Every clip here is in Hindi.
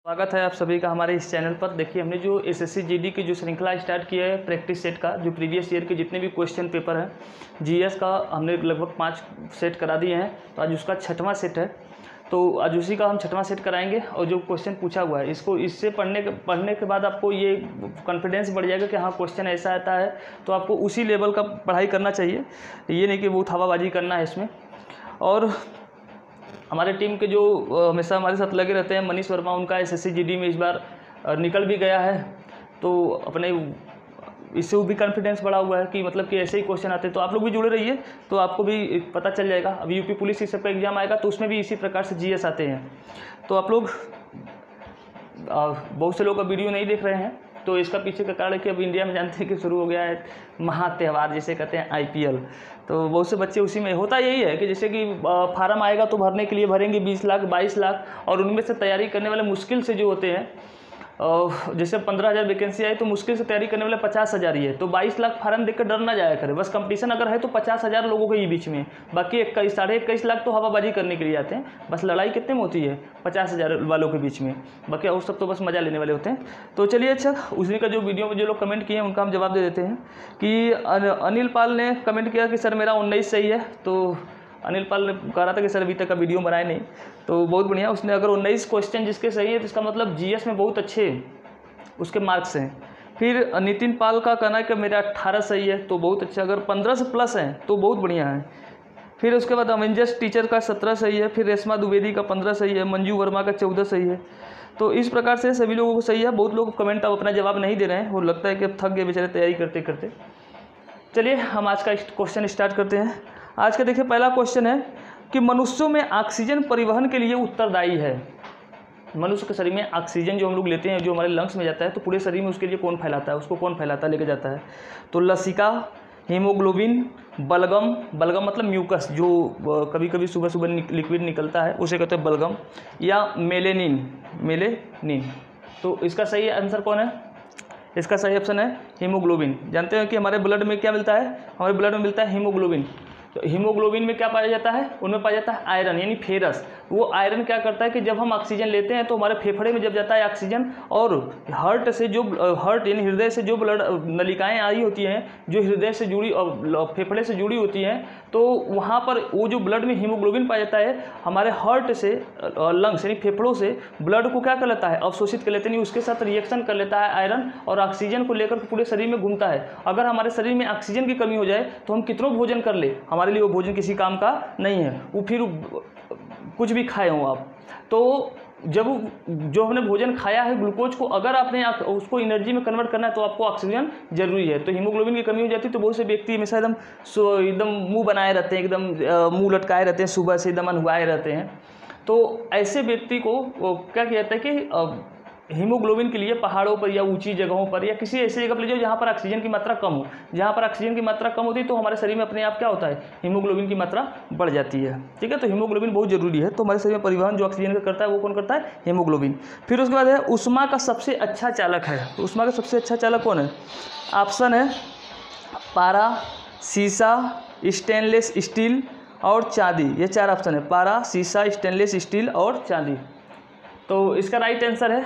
स्वागत है आप सभी का हमारे इस चैनल पर। देखिए, हमने जो एसएससी जीडी की जो श्रृंखला स्टार्ट किया है प्रैक्टिस सेट का, जो प्रीवियस ईयर के जितने भी क्वेश्चन पेपर हैं जीएस का हमने लगभग 5 सेट करा दिए हैं। तो आज उसका 6वां सेट है, तो आज उसी का हम 6वां सेट कराएंगे। और जो क्वेश्चन पूछा हुआ है इसको इससे पढ़ने के बाद आपको ये कॉन्फिडेंस बढ़ जाएगा कि हाँ क्वेश्चन ऐसा आता है, तो आपको उसी लेवल का पढ़ाई करना चाहिए, ये नहीं कि वो हवाबाजी करना है इसमें। और हमारे टीम के जो हमेशा हमारे साथ लगे रहते हैं, मनीष वर्मा, उनका एसएससी जीडी में इस बार निकल भी गया है, तो अपने इससे वो भी कॉन्फिडेंस बढ़ा हुआ है कि मतलब कि ऐसे ही क्वेश्चन आते हैं। तो आप लोग भी जुड़े रहिए तो आपको भी पता चल जाएगा। अब यूपी पुलिस इस सब का एग्जाम आएगा तो उसमें भी इसी प्रकार से जीएस आते हैं। तो आप लोग बहुत से लोग का वीडियो नहीं देख रहे हैं, तो इसका पीछे का कारण है कि अब इंडिया में जानते हैं कि शुरू हो गया है महा त्यौहार जिसे कहते हैं आईपीएल। तो बहुत से बच्चे उसी में, होता यही है कि जैसे कि फार्म आएगा तो भरने के लिए भरेंगे 20 लाख 22 लाख, और उनमें से तैयारी करने वाले मुश्किल से जो होते हैं, जैसे 15,000 वैकेंसी आई तो मुश्किल से तैयारी करने वाले 50,000 ही है। तो 22 लाख फार्म देख कर डर ना जाया करे, बस कंपटीशन अगर है तो 50,000 लोगों के ही बीच में, बाकी 21-21.5 लाख तो हवाबाजी करने के लिए आते हैं। बस लड़ाई कितने में होती है 50,000 वालों के बीच में, बाकी और सब तो बस मज़ा लेने वाले होते हैं। तो चलिए, अच्छा उसी का जो वीडियो में जो लोग कमेंट किए हैं उनका हम जवाब दे देते हैं। कि अनिल पाल ने कमेंट किया कि सर मेरा 19 सही है। तो अनिल पाल ने कह रहा था कि सर अभी तक का वीडियो बनाए नहीं, तो बहुत बढ़िया। उसने अगर 19 क्वेश्चन जिसके सही है तो इसका मतलब जीएस में बहुत अच्छे उसके मार्क्स हैं। फिर नितिन पाल का कहना है कि मेरा 18 सही है, तो बहुत अच्छा। अगर 15 से प्लस हैं तो बहुत बढ़िया है। फिर उसके बाद अवेंजर्स टीचर का 17 सही है। फिर रेशमा द्विवेदी का 15 सही है। मंजू वर्मा का 14 सही है। तो इस प्रकार से सभी लोगों को सही है। बहुत लोग कमेंट अब अपना जवाब नहीं दे रहे हैं, वो लगता है कि अब थक गए बेचारे तैयारी करते करते। चलिए हम आज का क्वेश्चन स्टार्ट करते हैं। आज का देखिए पहला क्वेश्चन है कि मनुष्यों में ऑक्सीजन परिवहन के लिए उत्तरदायी है। मनुष्य के शरीर में ऑक्सीजन जो हम लोग लेते हैं, जो हमारे लंग्स में जाता है, तो पूरे शरीर में उसके लिए कौन फैलाता है, उसको कौन फैलाता है, लेके जाता है। तो लसिका, हीमोग्लोबिन, बलगम, बलगम मतलब म्यूकस, जो कभी कभी सुबह सुबह लिक्विड निकलता है उसे कहते हैं बलगम, या मेलेनिन, मेलेनिन। तो इसका सही आंसर कौन है? इसका सही ऑप्शन है हीमोग्लोबिन। जानते हैं कि हमारे ब्लड में क्या मिलता है? हमारे ब्लड में मिलता है हीमोग्लोबिन। तो हीमोग्लोबिन में क्या पाया जाता है? उनमें पाया जाता है आयरन, यानी फेरस। वो आयरन क्या करता है कि जब हम ऑक्सीजन लेते हैं तो हमारे फेफड़े में जब जाता है ऑक्सीजन, और हार्ट से जो हार्ट यानी हृदय से जो ब्लड नलिकाएं आई होती हैं, जो हृदय से जुड़ी और फेफड़े से जुड़ी होती हैं, तो वहाँ पर वो जो ब्लड में हीमोग्लोबिन पाया जाता है, हमारे हार्ट से लंग्स यानी फेफड़ों से ब्लड को क्या कर लेता है? अवशोषित कर लेते हैं, उसके साथ रिएक्शन कर लेता है आयरन, और ऑक्सीजन को लेकर पूरे शरीर में घूमता है। अगर हमारे शरीर में ऑक्सीजन की कमी हो जाए तो हम कितना भोजन कर ले, हमारे लिए वो भोजन किसी काम का नहीं है। वो फिर कुछ भी खाए हो आप, तो जब जो हमने भोजन खाया है ग्लूकोज को अगर आपने उसको एनर्जी में कन्वर्ट करना है तो आपको ऑक्सीजन जरूरी है। तो हीमोग्लोबिन की कमी हो जाती है तो बहुत से व्यक्ति हमेशा एकदम मुंह बनाए रहते हैं, एकदम मुंह लटकाए रहते हैं, सुबह से एकदम अनहुआए रहते हैं। तो ऐसे व्यक्ति को क्या किया जाता है कि हीमोग्लोबिन के लिए पहाड़ों पर या ऊंची जगहों पर या किसी ऐसी जगह पर ले जाओ जहाँ पर ऑक्सीजन की मात्रा कम हो। जहाँ पर ऑक्सीजन की मात्रा कम होती है तो हमारे शरीर में अपने आप क्या होता है? हीमोग्लोबिन की मात्रा बढ़ जाती है। ठीक है, तो हीमोग्लोबिन बहुत जरूरी है। तो हमारे शरीर में परिवहन जो ऑक्सीजन का करता है वो कौन करता है? हीमोग्लोबिन। फिर उसके बाद है उष्मा का सबसे अच्छा चालक है। तो उष्मा का सबसे अच्छा चालक कौन है? ऑप्शन है पारा, सीसा, स्टेनलेस स्टील और चांदी। ये 4 ऑप्शन है, पारा, सीसा, स्टेनलेस स्टील और चांदी। तो इसका राइट आंसर है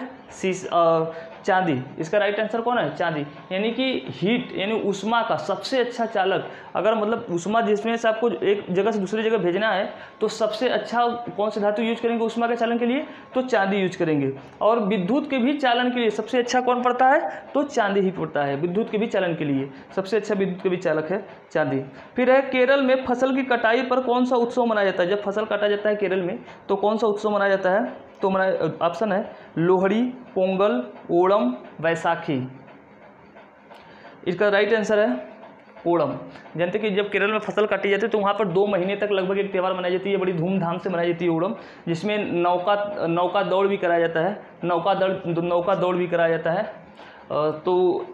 चांदी। इसका राइट आंसर कौन है? चांदी। यानी कि हीट यानी उष्मा का सबसे अच्छा चालक, अगर मतलब उष्मा जिसमें से आपको एक जगह से दूसरी जगह भेजना है तो सबसे अच्छा कौन सी धातु यूज करेंगे उष्मा के चालन के लिए? तो चांदी यूज करेंगे। और विद्युत के भी चालन के लिए सबसे अच्छा कौन पड़ता है? तो चांदी ही पड़ता है। विद्युत के भी चालन के लिए सबसे अच्छा विद्युत के भी चालक है चांदी। फिर है केरल में फसल की कटाई पर कौन सा उत्सव मनाया जाता है? जब फसल काटा जाता है केरल में तो कौन सा उत्सव मनाया जाता है? तो हमारा ऑप्शन है लोहड़ी, पोंगल, ओणम, वैसाखी। इसका राइट आंसर है ओणम। जानते कि जब केरल में फसल काटी जाती है तो वहाँ पर 2 महीने तक लगभग एक त्यौहार मनाई जाती है, बड़ी धूमधाम से मनाई जाती है ओणम, जिसमें नौका दौड़ भी कराया जाता है, नौका दौड़ भी कराया जाता है। तो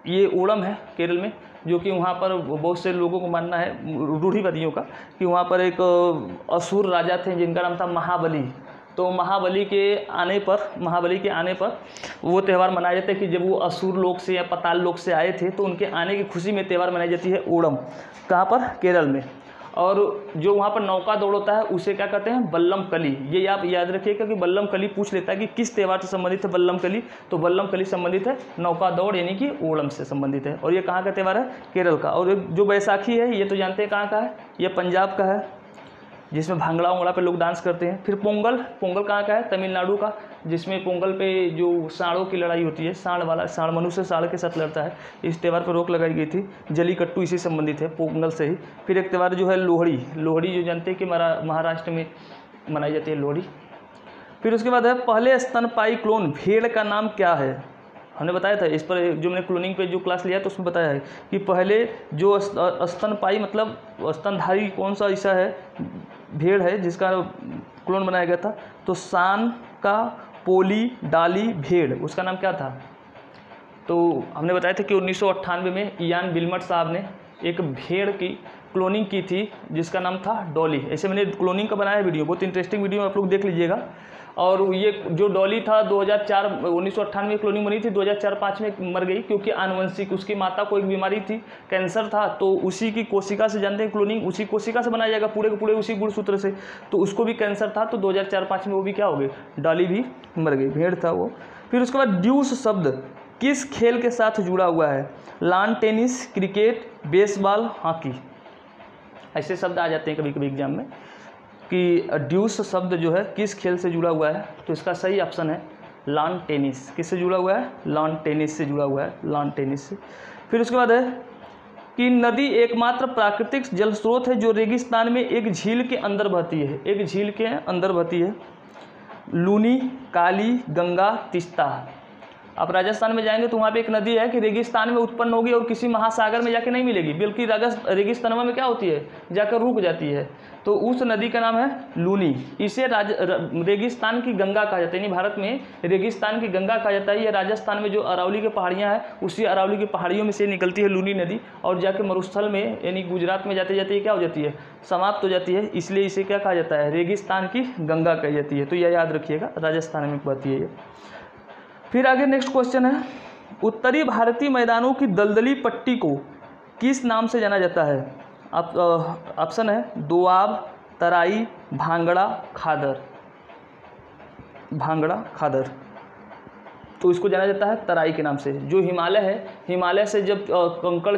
ये ओणम है केरल में, जो कि वहाँ पर बहुत से लोगों को मानना है, रूढ़िवादियों का, कि वहाँ पर एक असुर राजा थे जिनका नाम था महाबली। तो महाबली के आने पर वो त्यौहार मनाया जाता है कि जब वो असुर लोक से या पाताल लोक से आए थे तो उनके आने की खुशी में त्यौहार मनाई जाती है ओणम। कहाँ पर? केरल में। और जो वहाँ पर नौका दौड़ होता है उसे क्या कहते हैं, बल्लम कली। ये आप याद रखिएगा कि बल्लम कली पूछ लेता है कि किस त्यौहार से संबंधित है बल्लम कली, तो बल्लम कली संबंधित है नौका दौड़ यानी कि ओणम से संबंधित है। और ये कहाँ का त्यौहार है, केरल का। और जो बैसाखी है ये तो जानते हैं कहाँ का है, ये पंजाब का है, जिसमें भांगड़ा उंगड़ा पे लोग डांस करते हैं। फिर पोंगल, पोंगल कहाँ का है, तमिलनाडु का, जिसमें पोंगल पे जो सांड़ों की लड़ाई होती है, सांड वाला, सांड मनुष्य सांड के साथ लड़ता है, इस त्यौहार पर रोक लगाई गई थी। जलीकट्टू इसी संबंधित है, पोंगल से ही। फिर एक त्यौहार जो है लोहड़ी, लोहड़ी जो जानते हैं कि महाराष्ट्र में मनाई जाती है लोहड़ी। फिर उसके बाद है पहले स्तनपायी क्लोन भेड़ का नाम क्या है। हमने बताया था इस पर, जो मैंने क्लोनिंग पे जो क्लास लिया तो उसमें बताया है कि पहले जो स्तनपायी मतलब स्तनधारी कौन सा ऐसा है भेड़ है जिसका क्लोन बनाया गया था, तो सान का पोली डाली भेड़, उसका नाम क्या था। तो हमने बताया था कि 1998 में इयान विल्मट साहब ने एक भेड़ की क्लोनिंग की थी जिसका नाम था डॉली। ऐसे मैंने क्लोनिंग का बनाया वीडियो, बहुत इंटरेस्टिंग वीडियो, आप लोग देख लीजिएगा। और ये जो डॉली था 1998 में क्लोनिंग बनी थी, 2004-05 में मर गई क्योंकि आनुवंशिक, उसकी माता को एक बीमारी थी, कैंसर था, तो उसी की कोशिका से, जानते हैं क्लोनिंग उसी कोशिका से बनाया जाएगा पूरे के पूरे उसी गुणसूत्र से, तो उसको भी कैंसर था, तो 2004-05 में वो भी क्या हो गई, डॉली भी मर गई, भेड़ था वो। फिर उसके बाद ड्यूस शब्द किस खेल के साथ जुड़ा हुआ है, lawn tennis, cricket, baseball, hockey. ऐसे शब्द आ जाते हैं कभी कभी एग्जाम में कि ड्यूस शब्द जो है किस खेल से जुड़ा हुआ है, तो इसका सही ऑप्शन है लॉन टेनिस। किससे जुड़ा हुआ है, लॉन टेनिस से जुड़ा हुआ है, लॉन टेनिस से। फिर उसके बाद है कि नदी एकमात्र प्राकृतिक जल स्रोत है जो रेगिस्तान में एक झील के अंदर बहती है, एक झील के अंदर बहती है। लूनी, काली, गंगा, तिस्ता। आप राजस्थान में जाएंगे तो वहाँ पे एक नदी है कि रेगिस्तान में उत्पन्न होगी और किसी महासागर में जाके नहीं मिलेगी, बल्कि रेगिस्तान में क्या होती है, जाकर रुक जाती है, तो उस नदी का नाम है लूनी। इसे रेगिस्तान की गंगा कहा जाता है, यानी भारत में रेगिस्तान की गंगा कहा जाता है। ये राजस्थान में जो अरावली की पहाड़ियाँ हैं उसी अरावली की पहाड़ियों में से निकलती है लूनी नदी, और जाके मरुस्थल में यानी गुजरात में जाते जाते क्या हो जाती है, समाप्त हो जाती है, इसलिए इसे क्या कहा जाता है, रेगिस्तान की गंगा कही जाती है। तो यह याद रखिएगा, राजस्थान में बहती है ये। फिर आगे नेक्स्ट क्वेश्चन है, उत्तरी भारतीय मैदानों की दलदली पट्टी को किस नाम से जाना जाता है। ऑप्शन है दोआब, तराई, भांगड़ा, खादर। भांगड़ा, खादर, तो इसको जाना जाता है तराई के नाम से। जो हिमालय है, हिमालय से जब कंकड़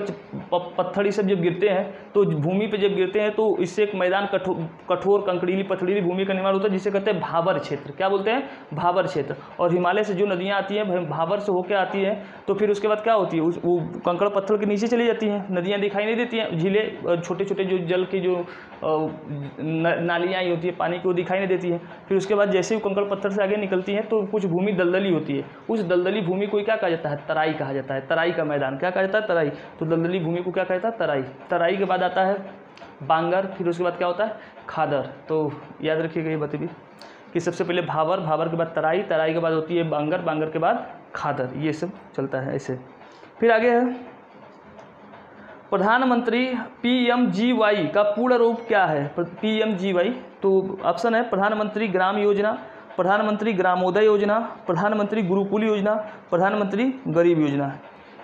पत्थर ये सब जब गिरते हैं तो भूमि पे जब गिरते हैं तो इससे एक मैदान कठोर कंकड़ीली पथरीली भूमि का निर्माण होता है जिसे कहते हैं भाबर क्षेत्र। क्या बोलते हैं, भाबर क्षेत्र। और हिमालय से जो नदियाँ आती हैं भाबर से होकर आती हैं, तो फिर उसके बाद क्या होती है, वो कंकड़ पत्थर के नीचे चली जाती हैं, नदियाँ दिखाई नहीं देती हैं, झीलें छोटे छोटे जो जल की जो नालियाँ होती है पानी की, वो दिखाई नहीं देती है। फिर उसके बाद जैसे ही कंकड़ पत्थर से आगे निकलती हैं तो कुछ भूमि दलदली होती है, उस दलदली भूमि को क्या कहा जाता है, तराई कहा जाता है। तराई का मैदान क्या कहा जाता है, तराई। तो दलदली भूमि को क्या कहा जाता है, तराई। तराई के बाद आता है बांगर, फिर उसके बाद क्या होता है, खादर। तो याद रखिएगा ये बातें भी कि सबसे पहले भाबर, भाबर के बाद तराई, तराई के बाद होती है बांगर, बांगर के बाद खादर, ये सब चलता है ऐसे। फिर आगे है प्रधानमंत्री PMGY का पूर्ण रूप क्या है। PMGY, तो ऑप्शन है प्रधानमंत्री ग्राम योजना, प्रधानमंत्री ग्रामोदय योजना, प्रधानमंत्री गुरुकुल योजना, प्रधानमंत्री गरीब योजना।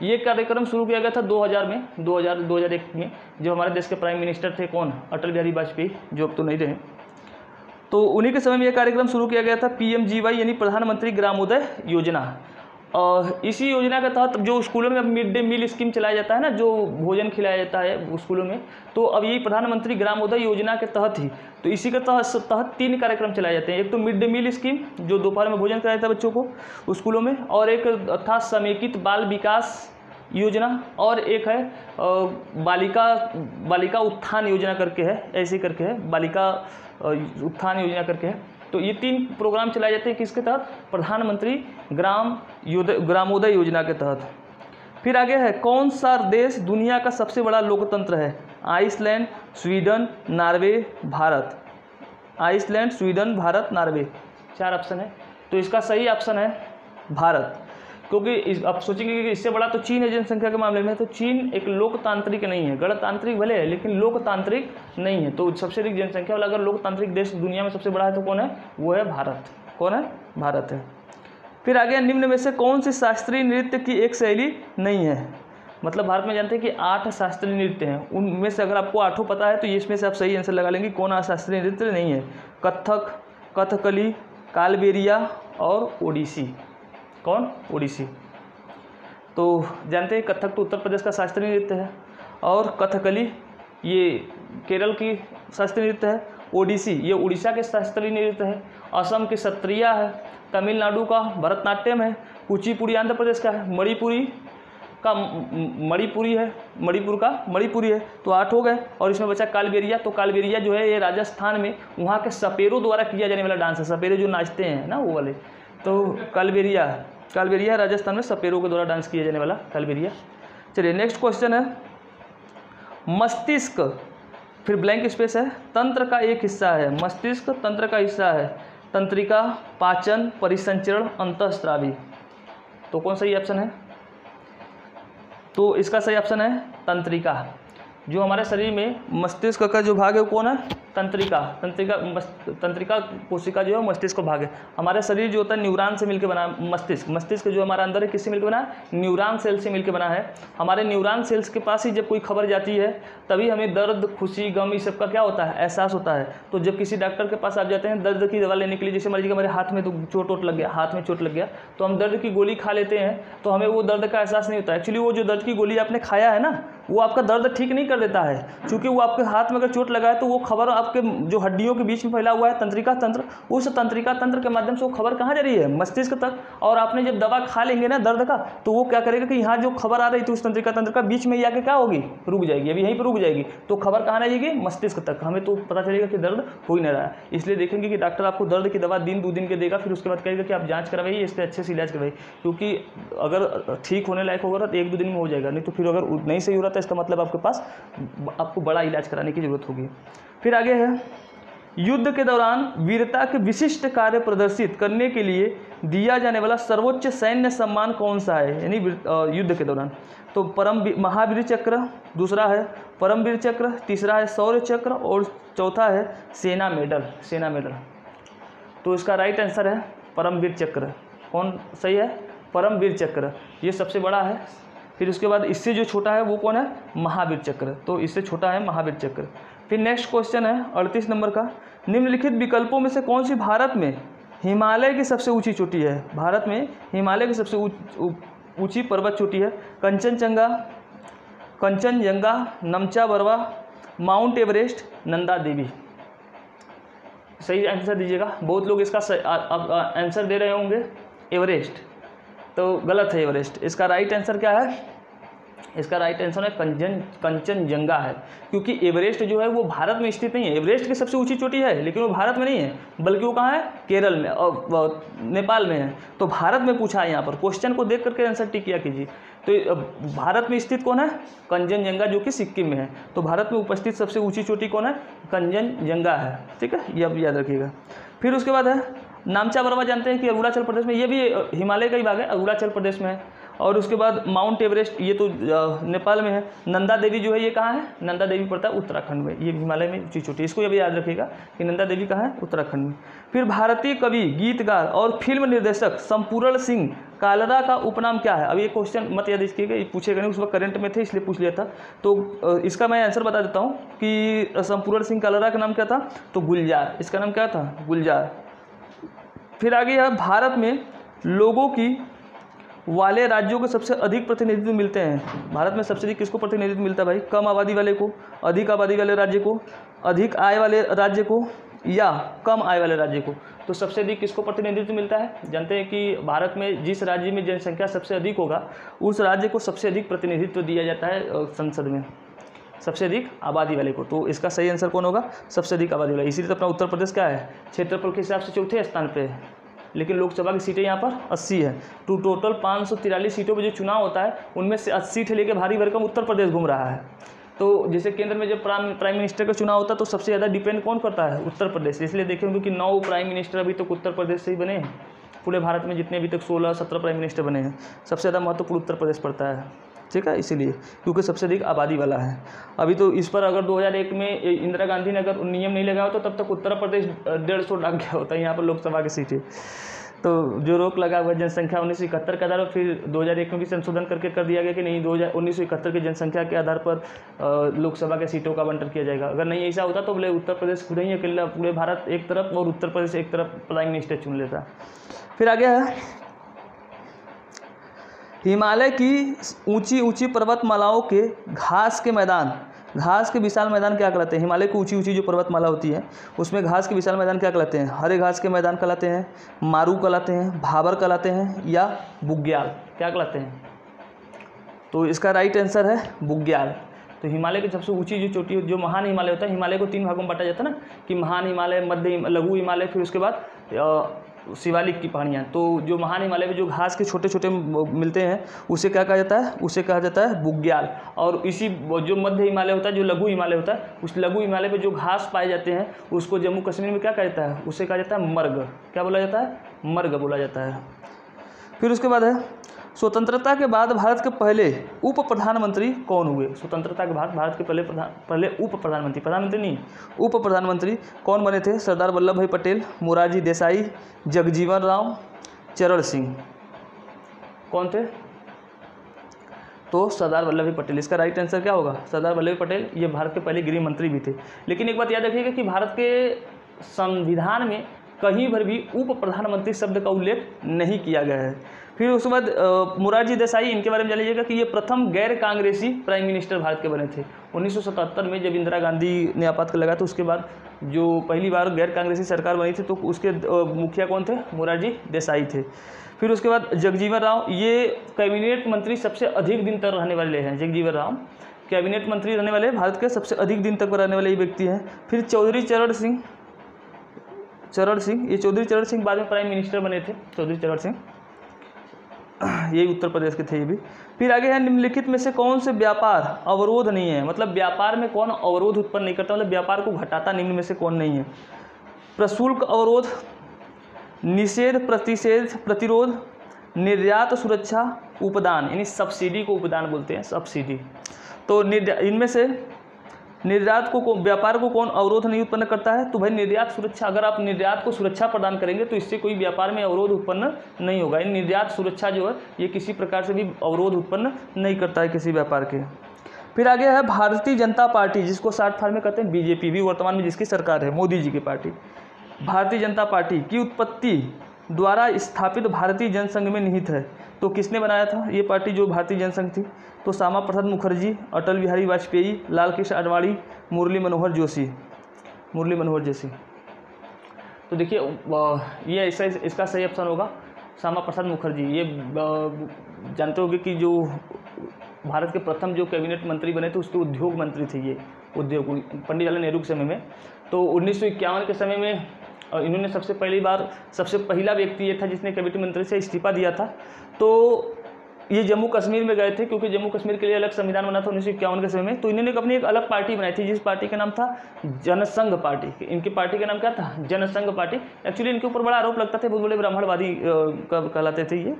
ये कार्यक्रम शुरू किया गया था 2000 में, 2001 में, जो हमारे देश के प्राइम मिनिस्टर थे कौन, अटल बिहारी वाजपेयी, जो अब तो नहीं रहे। तो उन्हीं के समय में यह कार्यक्रम शुरू किया गया था PMGY यानी प्रधानमंत्री ग्रामोदय योजना। और इसी योजना के तहत जो स्कूलों में अब मिड डे मील स्कीम चलाया जाता है ना, जो भोजन खिलाया जाता है स्कूलों में, तो अब यही प्रधानमंत्री ग्रामोदय योजना के तहत ही, तो इसी के तहत 3 कार्यक्रम चलाए जाते हैं। एक तो मिड डे मील स्कीम जो दोपहर में भोजन कराया जाता है बच्चों को स्कूलों में, और एक था समेकित बाल विकास योजना, और एक है बालिका उत्थान योजना करके है, ऐसे करके है, बालिका उत्थान योजना करके है। तो ये 3 प्रोग्राम चलाए जाते हैं किसके तहत, प्रधानमंत्री ग्रामोदय योजना के तहत। फिर आगे है कौन सा देश दुनिया का सबसे बड़ा लोकतंत्र है। Iceland, Sweden, Norway, Bharat. Iceland, Sweden, Bharat, Norway, 4 option है। तो इसका सही ऑप्शन है भारत, क्योंकि आप सोचेंगे कि इससे बड़ा तो चीन है जनसंख्या के मामले में, तो चीन एक लोकतांत्रिक नहीं है, गणतांत्रिक भले है लेकिन लोकतांत्रिक नहीं है। तो सबसे अधिक जनसंख्या वाला अगर लोकतांत्रिक देश दुनिया में सबसे बड़ा है तो कौन है, वो है भारत। कौन है, भारत है। फिर आगे निम्न में से कौन सी शास्त्रीय नृत्य की एक शैली नहीं है। मतलब भारत में जानते हैं कि 8 शास्त्रीय नृत्य हैं, उनमें से अगर आपको 8 पता है तो ये इसमें से आप सही आंसर लगा लेंगे। कौन शास्त्रीय नृत्य नहीं है? कथक, कथकली, कालबेलिया और ओडिसी। कौन? ओडिसी। तो जानते हैं कथक तो उत्तर प्रदेश का शास्त्रीय नृत्य है, और कथकली ये केरल की शास्त्रीय नृत्य है, ओडिसी ये उड़ीसा के शास्त्रीय नृत्य है, असम के सत्रिया है, तमिलनाडु का भरतनाट्यम है, कुचिपुड़ी आंध्र प्रदेश का है, मणिपुरी है। तो 8 हो गए, और इसमें बचा कालबेलिया। तो कालबेलिया जो है ये राजस्थान में वहाँ के सपेरों द्वारा किया जाने वाला डांस है, सपेरे जो नाचते हैं ना वो वाले, तो कालबेलिया राजस्थान में सपेरों के द्वारा डांस किया जाने वाला कालबेलिया। चलिए नेक्स्ट क्वेश्चन है, मस्तिष्क, फिर ब्लैंक स्पेस है, तंत्र का एक हिस्सा है। मस्तिष्क तंत्र का हिस्सा है, तंत्रिका, पाचन, परिसंचरण, अंतःस्रावी। तो कौन सही ऑप्शन है? तो इसका सही ऑप्शन है तंत्रिका। जो हमारे शरीर में मस्तिष्क का जो भाग है वो कौन है? तंत्रिका कोशिका जो है मस्तिष्क का भाग है। हमारे शरीर जो होता है न्यूरॉन से मिलकर बना है। मस्तिष्क जो हमारा अंदर है किससे मिलकर बना है? न्यूरॉन सेल से मिलकर बना है। हमारे न्यूरॉन सेल्स के पास ही जब कोई खबर जाती है तभी हमें दर्द, खुशी, गम इस सब का क्या होता है? एहसास होता है। तो जब किसी डॉक्टर के पास आप जाते हैं दर्द की दवा लेने के लिए, जैसे मान लीजिए हमारे हाथ में तो चोट लग गया, हाथ में चोट लग गया, तो हम दर्द की गोली खा लेते हैं, तो हमें वो दर्द का एहसास नहीं होता। एक्चुअली वो जो दर्द की गोली आपने खाया है ना, वो आपका दर्द ठीक नहीं कर देता है, क्योंकि वो आपके हाथ में अगर चोट लगा है तो वो खबर आपके जो हड्डियों के बीच में फैला हुआ है तंत्रिका तंत्र, उस तंत्रिका तंत्र के माध्यम से वो खबर कहाँ जा रही है? मस्तिष्क तक। और आपने जब दवा खा लेंगे ना दर्द का, तो वो क्या करेगा कि यहाँ जो खबर आ रही थी उस तंत्रिका तंत्र का बीच में ही आके क्या होगी? रुक जाएगी, अभी यहीं पर रुक जाएगी। तो खबर कहाँ रहेगी? मस्तिष्क तक। हमें तो पता चलेगा कि दर्द हो ही नहीं रहा है। इसलिए देखेंगे कि डॉक्टर आपको दर्द की दवा 1-2 दिन के देगा, फिर उसके बाद कहेगा कि आप जाँच करवाइए, इससे अच्छे से इलाज करवाइए, क्योंकि अगर ठीक होने लायक होगा तो 1-2 दिन में हो जाएगा, नहीं तो फिर अगर नहीं सही हो रहा था इसका मतलब आपके पास आपको बड़ा इलाज कराने की जरूरत होगी। फिर आगे है, युद्ध के दौरान वीरता के विशिष्ट कार्य प्रदर्शित करने के लिए दिया जाने वाला सर्वोच्च सैन्य सम्मान कौन सा है? यानी युद्ध के दौरान। तो महावीर चक्र, दूसरा है परमवीर चक्र, तीसरा है शौर्य चक्र और चौथा है सेना मेडल। तो इसका राइट आंसर है परमवीर चक्र। कौन सही है? परमवीर चक्र, ये सबसे बड़ा है। फिर उसके बाद इससे जो छोटा है वो कौन है? महावीर चक्र। तो इससे छोटा है महावीर चक्र। फिर नेक्स्ट क्वेश्चन है 38 नंबर का, निम्नलिखित विकल्पों में से कौन सी भारत में हिमालय की सबसे ऊंची चोटी है? भारत में हिमालय की सबसे ऊंची पर्वत चोटी है। Kanchenjunga, Namcha Barwa, mount Everest, Nanda Devi. सही आंसर दीजिएगा। बहुत लोग इसका आंसर दे रहे होंगे एवरेस्ट, तो गलत है एवरेस्ट। इसका राइट आंसर क्या है? इसका राइट आंसर है कंचनजंगा है, क्योंकि एवरेस्ट जो है वो भारत में स्थित नहीं है। एवरेस्ट की सबसे ऊंची चोटी है लेकिन वो भारत में नहीं है, बल्कि वो कहाँ है? केरल में और नेपाल में है। तो भारत में पूछा है यहाँ पर, क्वेश्चन को देख करके आंसर टिक किया कीजिए। तो भारत में स्थित कौन है? कंचनजंगा, जो कि सिक्किम में है। तो भारत में उपस्थित सबसे ऊँची चोटी कौन है? कंचनजंगा है। ठीक है, ये अब याद रखिएगा। फिर उसके बाद है नामचा बरवा, जानते हैं कि अरुणाचल प्रदेश में, ये भी हिमालय का ही भाग है, अरुणाचल प्रदेश में है। और उसके बाद माउंट एवरेस्ट, ये तो नेपाल में है। नंदा देवी जो है ये कहाँ है? नंदा देवी पड़ता है उत्तराखंड में, ये हिमालय में ऊंची चोटी। इसको भी याद रखिएगा कि नंदा देवी कहाँ है? उत्तराखंड में। फिर भारतीय कवि, गीतकार और फिल्म निर्देशक संपूर्ण सिंह कालरा का उपनाम क्या है? अब ये क्वेश्चन मत याद रखिएगा, ये पूछेगा नहीं, उस वक्त करंट में थे इसलिए पूछ लिया था। तो इसका मैं आंसर बता देता हूँ कि संपूर्ण सिंह कालरा का नाम क्या था? तो गुलजार। इसका नाम क्या था? गुलजार। फिर आगे है, भारत में लोगों की वाले राज्यों को सबसे अधिक प्रतिनिधित्व मिलते हैं। भारत में सबसे अधिक किसको प्रतिनिधित्व मिलता है भाई? कम आबादी वाले को, अधिक आबादी वाले राज्य को, अधिक आय वाले राज्य को, या कम आय वाले राज्य को। तो सबसे अधिक किसको प्रतिनिधित्व मिलता है? जानते हैं कि भारत में जिस राज्य में जनसंख्या सबसे अधिक होगा उस राज्य को सबसे अधिक प्रतिनिधित्व दिया जाता है संसद में, सबसे अधिक आबादी वाले को। तो इसका सही आंसर कौन होगा? सबसे अधिक आबादी वाला। इसीलिए तो अपना उत्तर प्रदेश क्या है? क्षेत्रफल के हिसाब से चौथे स्थान पे है, लेकिन लोकसभा की सीटें यहाँ पर 80 है। तो टोटल 543 सीटों पर जो चुनाव होता है उनमें से 80 सीटें लेकर भारी भरकम उत्तर प्रदेश घूम रहा है। तो जैसे केंद्र में जब प्राइम मिनिस्टर का चुनाव होता है तो सबसे ज़्यादा डिपेंड कौन करता है? उत्तर प्रदेश। इसलिए देखेंगे कि 9 प्राइम मिनिस्टर अभी तक उत्तर प्रदेश से ही बने हैं। पूरे भारत में जितने अभी तक 16-17 प्राइम मिनिस्टर बने हैं, सबसे ज़्यादा महत्वपूर्ण उत्तर प्रदेश पड़ता है। ठीक है, इसीलिए क्योंकि सबसे अधिक आबादी वाला है। अभी तो इस पर अगर 2001 में इंदिरा गांधी ने अगर नियम नहीं लगाया तो तब तक उत्तर प्रदेश 150 डाक गया होता है यहाँ पर लोकसभा की सीटें। तो जो रोक लगा हुआ जनसंख्या 1971 के आधार पर, फिर 2001 में भी संशोधन करके कर दिया गया कि नहीं 1971 की जनसंख्या के आधार पर लोकसभा के सीटों का आवंटन किया जाएगा। अगर नहीं ऐसा होता तो बोले उत्तर प्रदेश खुद ही अकेला पूरे भारत एक तरफ और उत्तर प्रदेश एक तरफ प्राइम मिनिस्टर चुन लेता। फिर आगे है हिमालय की ऊंची ऊंची पर्वतमालाओं के घास के मैदान, घास के विशाल मैदान क्या कहलाते हैं? हिमालय की ऊंची ऊंची जो पर्वतमाला होती है उसमें घास के विशाल मैदान क्या कहलाते हैं? हरे घास के मैदान कहलाते हैं, मारू कहलाते हैं, भाबर कहलाते हैं या बुग्याल क्या कहलाते हैं? तो इसका राइट आंसर है बुग्याल। तो हिमालय की सबसे ऊंची जो चोटी जो महान हिमालय होता है, हिमालय को 3 भागों में बांटा जाता है ना कि महान हिमालय, मध्य लघु हिमालय, फिर उसके बाद शिवालिक की पहाड़ियाँ। तो जो महान हिमालय में जो घास के छोटे छोटे मिलते हैं उसे क्या कहा जाता है? उसे कहा जाता है बुग्याल। और इसी जो मध्य हिमालय होता है, जो लघु हिमालय होता है, उस लघु हिमालय में जो घास पाए जाते हैं उसको जम्मू कश्मीर में क्या कहा जाता है? उसे कहा जाता है मर्ग। क्या बोला जाता है? मर्ग बोला जाता है। फिर उसके बाद है स्वतंत्रता के बाद भारत के पहले उप प्रधानमंत्री कौन हुए? स्वतंत्रता के बाद भारत के पहले उप प्रधानमंत्री, प्रधानमंत्री नहीं, उप प्रधानमंत्री कौन बने थे? सरदार वल्लभ भाई पटेल, मोरारजी देसाई, जगजीवन राम, चरण सिंह। कौन थे? तो सरदार वल्लभ भाई पटेल। इसका राइट आंसर क्या होगा? सरदार वल्लभ भाई पटेल ये भारत के पहले गृह मंत्री भी थे। लेकिन एक बात याद रखिएगा कि भारत के संविधान में कहीं पर भी उप प्रधानमंत्री शब्द का उल्लेख नहीं किया गया है। फिर उसके बाद मोरारजी देसाई, इनके बारे में जान लीजिएगा कि ये प्रथम गैर कांग्रेसी प्राइम मिनिस्टर भारत के बने थे। 1977 में जब इंदिरा गांधी ने आपातकाल लगाया तो उसके बाद जो पहली बार गैर कांग्रेसी सरकार बनी थी तो उसके मुखिया कौन थे? मोरारजी देसाई थे। फिर उसके बाद जगजीवन राम, ये कैबिनेट मंत्री सबसे अधिक दिन तक रहने वाले हैं। जगजीवन राम कैबिनेट मंत्री रहने वाले भारत के सबसे अधिक दिन तक रहने वाले व्यक्ति हैं। फिर चौधरी चरण सिंह, ये चौधरी चरण सिंह बाद में प्राइम मिनिस्टर बने थे। चौधरी चरण सिंह यही उत्तर प्रदेश के थे ये भी। फिर आगे है निम्नलिखित में से कौन से व्यापार अवरोध नहीं है? मतलब व्यापार में कौन अवरोध उत्पन्न नहीं करता, मतलब व्यापार को घटाता निम्न में से कौन नहीं है? प्रशुल्क अवरोध, निषेध, प्रतिषेध, प्रतिरोध, निर्यात सुरक्षा, उपदान, यानी सब्सिडी को उपदान बोलते हैं, सब्सिडी। तो इनमें से निर्यात को व्यापार को कौन अवरोध नहीं उत्पन्न करता है? तो भाई निर्यात सुरक्षा। अगर आप निर्यात को सुरक्षा प्रदान करेंगे तो इससे कोई व्यापार में अवरोध उत्पन्न नहीं होगा। निर्यात सुरक्षा जो है ये किसी प्रकार से भी अवरोध उत्पन्न नहीं करता है किसी व्यापार के। फिर आगे है भारतीय जनता पार्टी, जिसको शॉर्ट फॉर्म में कहते हैं बीजेपी, भी वर्तमान में जिसकी सरकार है, मोदी जी की पार्टी। भारतीय जनता पार्टी की उत्पत्ति द्वारा स्थापित भारतीय जनसंघ में निहित है। तो किसने बनाया था ये पार्टी जो भारतीय जनसंघ थी? तो श्यामा प्रसाद मुखर्जी, अटल बिहारी वाजपेयी, लाल कृष्ण आडवाणी, मुरली मनोहर जोशी। तो देखिए ये इसका सही ऑप्शन होगा श्यामा प्रसाद मुखर्जी। ये जानते होंगे कि जो भारत के प्रथम जो कैबिनेट मंत्री बने थे उसके उद्योग मंत्री थे ये, उद्योग पंडित जवाहरलाल नेहरू के समय में। तो 1951 के समय में इन्होंने सबसे पहला व्यक्ति ये था जिसने कैबिनेट मंत्री से इस्तीफा दिया था। तो ये जम्मू कश्मीर में गए थे क्योंकि जम्मू कश्मीर के लिए अलग संविधान बना था 1951 के समय में। तो इन्होंने अपनी एक अलग पार्टी बनाई थी जिस पार्टी का नाम था जनसंघ पार्टी। इनकी पार्टी का नाम क्या था? जनसंघ पार्टी। एक्चुअली इनके ऊपर बड़ा आरोप लगता था, बहुत बड़े ब्राह्मणवादी कहलाते थे ये।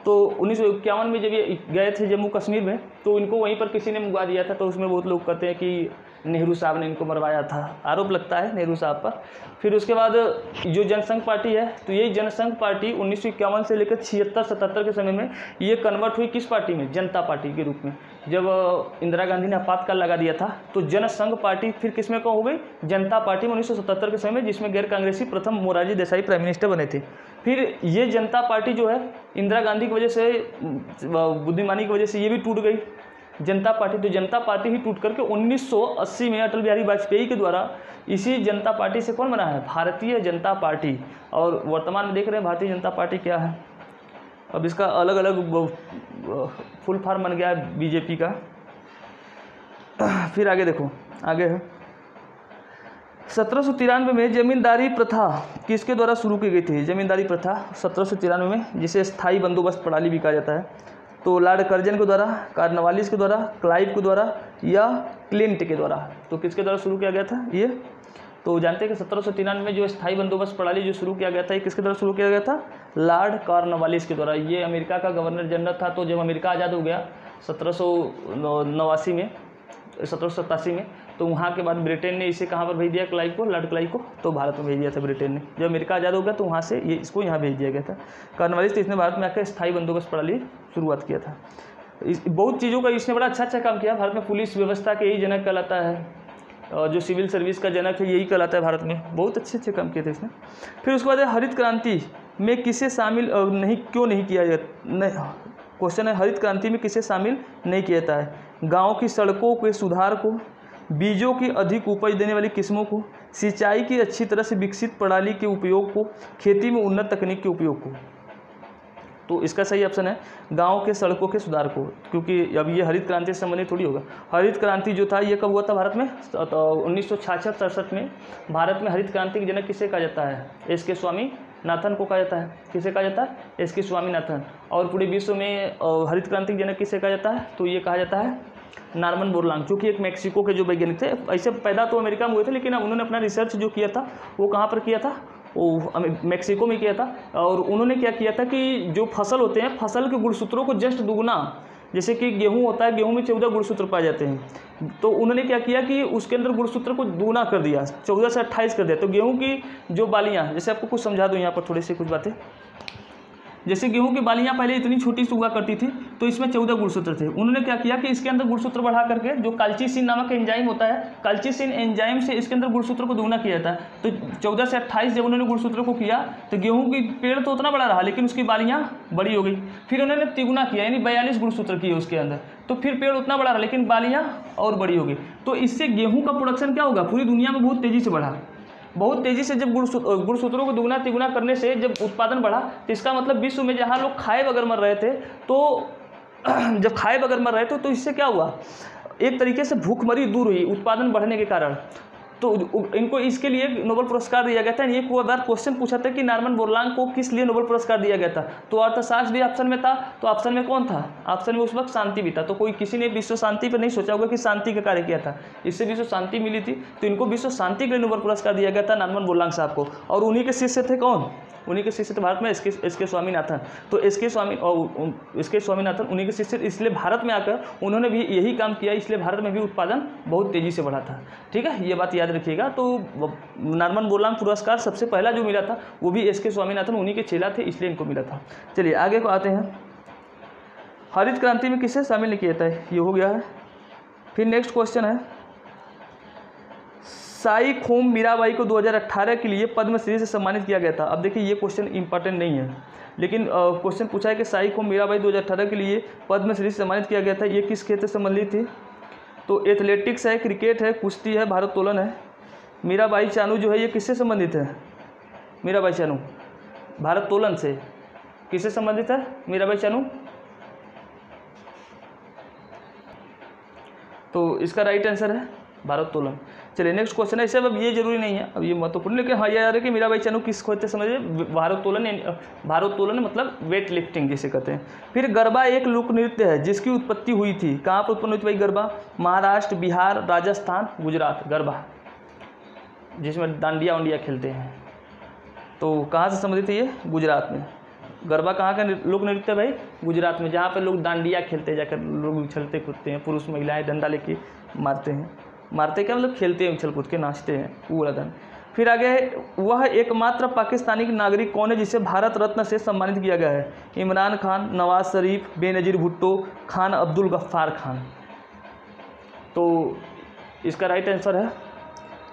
तो 1951 में जब ये गए थे जम्मू कश्मीर में तो इनको वहीं पर किसी ने मुआ दिया था। तो उसमें बहुत लोग कहते हैं कि नेहरू साहब ने इनको मरवाया था, आरोप लगता है नेहरू साहब पर। फिर उसके बाद जो जनसंघ पार्टी है तो ये जनसंघ पार्टी 1951 से लेकर 76-77 के समय में ये कन्वर्ट हुई किस पार्टी में? जनता पार्टी के रूप में। जब इंदिरा गांधी ने आपातकाल लगा दिया था तो जनसंघ पार्टी फिर किस में हो गई? जनता पार्टी में 1977 के समय में, जिसमें गैर कांग्रेसी प्रथम मोरारजी देसाई प्राइम मिनिस्टर बने थे। फिर ये जनता पार्टी जो है इंदिरा गांधी की वजह से, बुद्धिमानी की वजह से ये भी टूट गई जनता पार्टी। तो जनता पार्टी ही टूट करके 1980 में अटल बिहारी वाजपेयी के द्वारा इसी जनता पार्टी से कौन बना है? भारतीय जनता पार्टी। और वर्तमान में देख रहे हैं भारतीय जनता पार्टी क्या है। अब इसका अलग अलग फुल फॉर्म बन गया है बीजेपी का। फिर आगे देखो, आगे है 1793 में जमींदारी प्रथा किसके द्वारा शुरू की गई थी? जमींदारी प्रथा 1793 में, जिसे स्थायी बंदोबस्त प्रणाली भी कहा जाता है। तो लॉर्ड कर्जन के द्वारा, कॉर्नवालिस के द्वारा, क्लाइव के द्वारा या क्लिंट के द्वारा। तो किसके द्वारा शुरू किया गया था ये? तो जानते हैं कि 1793 में जो स्थायी बंदोबस्त प्रणाली जो शुरू किया गया था ये किसके द्वारा शुरू किया गया था? लॉर्ड कॉर्नवालिस के द्वारा। ये अमेरिका का गवर्नर जनरल था। तो जब अमेरिका आज़ाद हो गया 1789 में 1787 में। तो वहाँ के बाद ब्रिटेन ने इसे कहाँ पर भेज दिया, क्लाई को, लॉर्ड क्लाई को, तो भारत में भेज दिया था ब्रिटेन ने। जब अमेरिका आज़ाद हो गया तो वहाँ से ये इसको यहाँ भेज दिया गया था। कॉर्नवालिस, तो इसने भारत में आकर स्थायी बंदोबस्त प्रणाली शुरुआत किया था। बहुत चीज़ों का इसने बड़ा अच्छा काम किया। भारत में पुलिस व्यवस्था के यही जनक कहलाता है, जो सिविल सर्विस का जनक है यही कहलाता है भारत में। बहुत अच्छे काम किए थे इसने। फिर उसके बाद हरित क्रांति में किसे शामिल क्यों नहीं किया जाता, क्वेश्चन है हरित क्रांति में किसे शामिल नहीं किया जाता है। गाँव की सड़कों के सुधार को, बीजों की अधिक उपज देने वाली किस्मों को, सिंचाई की अच्छी तरह से विकसित प्रणाली के उपयोग को, खेती में उन्नत तकनीक के उपयोग को। तो इसका सही ऑप्शन है गांव के सड़कों के सुधार को, क्योंकि अब ये हरित क्रांति से संबंधित थोड़ी होगा। हरित क्रांति जो था ये कब हुआ था भारत में, तो 1966-67 में। भारत में हरित क्रांति के जनक किसे कहा जाता है, एस.के. स्वामीनाथन को कहा जाता है। किसे कहा जाता है, एस.के. स्वामीनाथन। और पूरे विश्व में हरित क्रांति के जनक किसे कहा जाता है, तो ये कहा जाता है नॉर्मन बोरलॉन्ग, जो कि एक मैक्सिको के जो वैज्ञानिक थे। ऐसे पैदा तो अमेरिका में हुए थे, लेकिन उन्होंने अपना रिसर्च जो किया था वो कहाँ पर किया था, वो मैक्सिको में किया था। और उन्होंने क्या किया था कि जो फसल होते हैं, फसल के गुणसूत्रों को जस्ट दुगना, जैसे कि गेहूं होता है, गेहूं में 14 गुणसूत्र पाए जाते हैं, तो उन्होंने क्या किया कि उसके अंदर गुणसूत्र को दुगना कर दिया, 14 से 28 कर दिया। तो गेहूं की जो बालियां, जैसे आपको कुछ समझा दूं यहाँ पर थोड़ी सी कुछ बातें, जैसे गेहूं की बालियां पहले इतनी छोटी सी हुआ करती थी, तो इसमें 14 गुणसूत्र थे। उन्होंने क्या किया कि इसके अंदर गुणसूत्र बढ़ा करके, जो काल्चिसिन नामक एंजाइम होता है, काल्चिसिन एंजाइम से इसके अंदर गुणसूत्र को दुगना किया जाता है। तो 14 से 28 जब उन्होंने गुणसूत्र को किया, तो गेहूं की पेड़ तो उतना बड़ा रहा, लेकिन उसकी बालियां बड़ी हो गई। फिर उन्होंने तिगुना किया, यानी 42 गुणसूत्र किए उसके अंदर, तो फिर पेड़ उतना बड़ा रहा, लेकिन बालियां और बड़ी हो गई। तो इससे गेहूँ का प्रोडक्शन क्या होगा, पूरी दुनिया में बहुत तेज़ी से बढ़ा। बहुत तेज़ी से जब गुणसूत्रों को दुगना तिगुना करने से जब उत्पादन बढ़ा, तो इसका मतलब विश्व में जहाँ लोग खाए बगैर मर रहे थे, तो जब खाए बगैर मर रहे थे, तो इससे क्या हुआ, एक तरीके से भूखमरी दूर हुई उत्पादन बढ़ने के कारण। तो इनको इसके लिए नोबेल पुरस्कार दिया गया था। ये को बार क्वेश्चन पूछा था कि नॉर्मन बोरलॉन्ग को किस लिए नोबेल पुरस्कार दिया गया था, तो अर्थशास्त्र भी ऑप्शन में था। तो ऑप्शन में कौन था, ऑप्शन में उस वक्त शांति भी था। तो कोई किसी ने विश्व शांति पर नहीं सोचा होगा कि शांति का कार्य किया था, इससे विश्व शांति मिली थी। तो इनको विश्व शांति के लिए नोबेल पुरस्कार दिया गया था नॉर्मन बोरलॉन्ग साहब को। और उन्हीं के शिष्य थे कौन, उन्हीं के शिष्य थे भारत में एस.के. स्वामीनाथन। तो एस.के. स्वामीनाथन उन्हीं के शिष्य, इसलिए भारत में आकर उन्होंने भी यही काम किया, इसलिए भारत में भी उत्पादन बहुत तेज़ी से बढ़ा था। ठीक है, ये बात याद रखिएगा। तो नॉर्मन बोरलॉन्ग पुरस्कार सबसे पहला जो मिला था वो भी एस.के. स्वामीनाथन, उन्हीं के चेला थे, इसलिए इनको मिला था। चलिए आगे को आते हैं। हरित क्रांति में किसे शामिल नहीं किया जाता है, ये हो गया है। फिर नेक्स्ट क्वेश्चन है, साई-खोम मीराबाई को 2018 के लिए पद्मश्री से सम्मानित किया गया था। अब देखिए ये क्वेश्चन इंपॉर्टेंट नहीं है, लेकिन क्वेश्चन पूछा है कि साई-खोम मीराबाई 2018 के लिए पद्मश्री से सम्मानित किया गया था। ये किस क्षेत्र से संबंधित थी, तो एथलेटिक्स है, क्रिकेट है, कुश्ती है, भारोत्तोलन है। मीराबाई चानू जो है ये किससे संबंधित है, मीराबाई चानू भारोत्तोलन से। किससे संबंधित है मीराबाई चानू, तो इसका राइट आंसर है भारोत्तोलन। चलिए नेक्स्ट क्वेश्चन है, इसे अब ये जरूरी नहीं है, अब ये महत्वपूर्ण, लेकिन हाँ याद है कि मीराबाई चानू किस खोजते समझिए, भारोत्तोलन मतलब वेट लिफ्टिंग जिसे कहते हैं। फिर गरबा एक लोक नृत्य है जिसकी उत्पत्ति हुई थी, कहाँ पर उत्पन्न हुई थी भाई गरबा, महाराष्ट्र, बिहार, राजस्थान, गुजरात। गरबा जिसमें डांडिया वांडिया खेलते हैं, तो कहाँ से संबंधित है ये, गुजरात में। गरबा कहाँ का लोक नृत्य है भाई, गुजरात में, जहाँ पर लोग डांडिया खेलते हैं, जाकर लोग उछलते कूदते हैं, पुरुष महिलाएं डंडा लेके मारते हैं, मारते क्या मतलब खेलते हैं, उछल कूद के नाचते हैं, वो वाला गाना। फिर आगे है, वह एकमात्र पाकिस्तानी नागरिक कौन है जिसे भारत रत्न से सम्मानित किया गया है, इमरान खान, नवाज शरीफ, बेनज़ीर भुट्टो, खान अब्दुल गफ्फार खान। तो इसका राइट आंसर है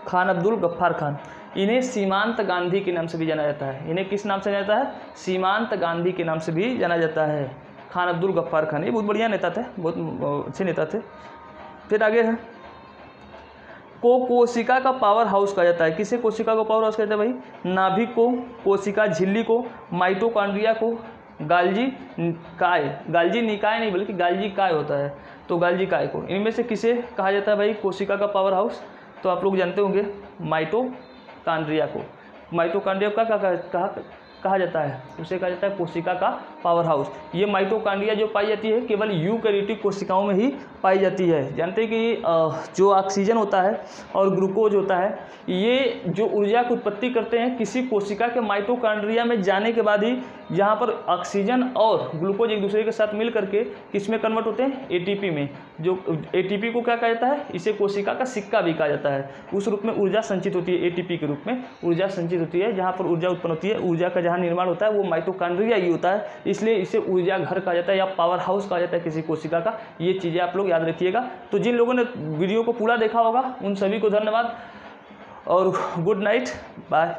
खान अब्दुल गफ्फार खान। इन्हें सीमांत गांधी के नाम से भी जाना जाता है। इन्हें किस नाम से जाना जाता है, सीमांत गांधी के नाम से भी जाना जाता है। खान अब्दुल गफ्फार खान ये बहुत बढ़िया नेता थे, बहुत अच्छे नेता थे। फिर आगे है, कोशिका का पावर हाउस कहा जाता है। किसे कोशिका को पावर हाउस कहते हैं भाई, नाभिक को, कोशिका झिल्ली को, माइटोकॉन्ड्रिया को, गाल्जी काय, गाल्जी निकाय नहीं बल्कि गाल्जी काय होता है, तो गाल्जी काय को। इनमें से किसे कहा जाता है भाई कोशिका का पावर हाउस, तो आप लोग जानते होंगे माइटोकॉन्ड्रिया को। माइटोकॉन्ड्रिया का कहा जाता है, उसे कहा जाता है कोशिका का पावर हाउस। ये माइटोकॉन्ड्रिया जो पाई जाती है केवल यूकैरियोटिक कोशिकाओं में ही पाई जाती है। जानते हैं कि जो ऑक्सीजन होता है और ग्लूकोज होता है, ये जो ऊर्जा की उत्पत्ति करते हैं किसी कोशिका के माइटोकॉन्ड्रिया में जाने के बाद ही जहाँ पर ऑक्सीजन और ग्लूकोज एक दूसरे के साथ मिल करके किस में कन्वर्ट होते हैं, एटीपी में। जो एटीपी को क्या कहा जाता है, इसे कोशिका का सिक्का भी कहा जाता है। उस रूप में ऊर्जा संचित होती है, एटीपी के रूप में ऊर्जा संचित होती है। जहाँ पर ऊर्जा उत्पन्न होती है, ऊर्जा का जहाँ निर्माण होता है वो माइटोकॉन्ड्रिया ही होता है, इसलिए इसे ऊर्जा घर कहा जाता है या पावर हाउस कहा जाता है किसी कोशिका का। ये चीज़ें आप लोग याद रखिएगा। तो जिन लोगों ने वीडियो को पूरा देखा होगा उन सभी को धन्यवाद और गुड नाइट, बाय।